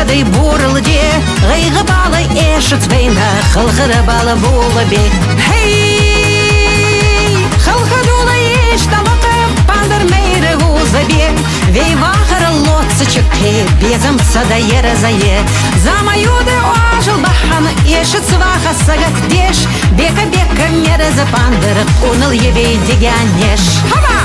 Адай бурылде, ғайғы балы ешіт вейна, қылғыры балы болы бе. Хей, қылғыдулы еш талықы, пандыр мейрі ғузы бе. Вей вағыры лотсы чықпе, безім сада ері зае. Замаюды ажыл баханы, ешіт сваға сағат деш. Бека-бека мерізі пандыр, ұныл евей деген еш. Хава!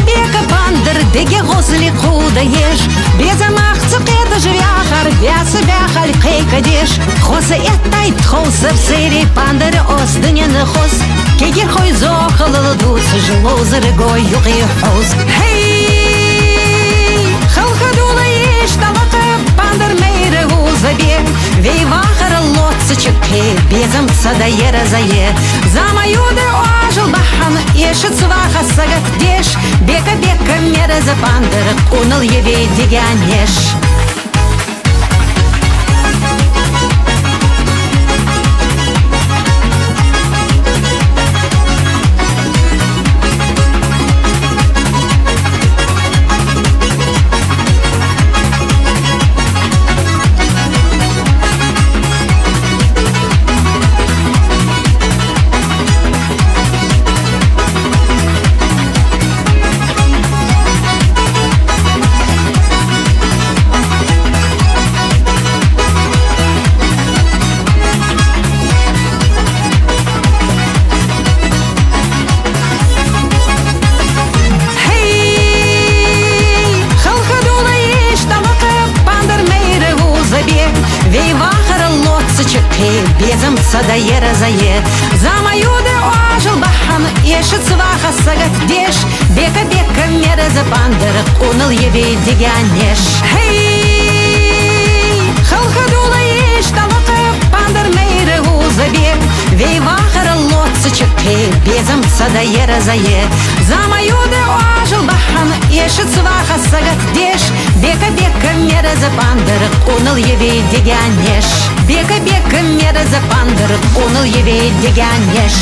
Бека пандыр, деге ғосли қуда еш. Безамақ цықеті жывяхар, бясы бяхал қейка деш. Хосы еттайт хосы псыри, пандыр осдынені хос. Кегер хой зоқылылы дусы, жылозыры гой юқи хоз. Хей, қылқадулы еш талықы, пандыр мейрі ғузы бек. Вей вақыры лотсы чықпе, безім сада ері зае. Замаюды ажыл баханы, ешіт сваға сағат деш. Бека-бека мерізі пандыр, ұныл евей деген еш. Вей вахыр лотсы чықпе, безім сада ері зае. Замаюды ажыл баханы, ешіт сваға сағат деш. Бека-бека мерізі пандыр, ұныл евей деген еш. Хей, қылқыдулы еш талықы, пандыр мейрі ғузы бек. Вей вахыр лотсы чықпе, безім сада ері зае. Замаюды ажыл баханы, ешіт сваға сағат деш. Бека-бека мерізі пандыр, ұныл евей деген еш. Бека-бека мерізі пандыр, ұныл евей деген еш.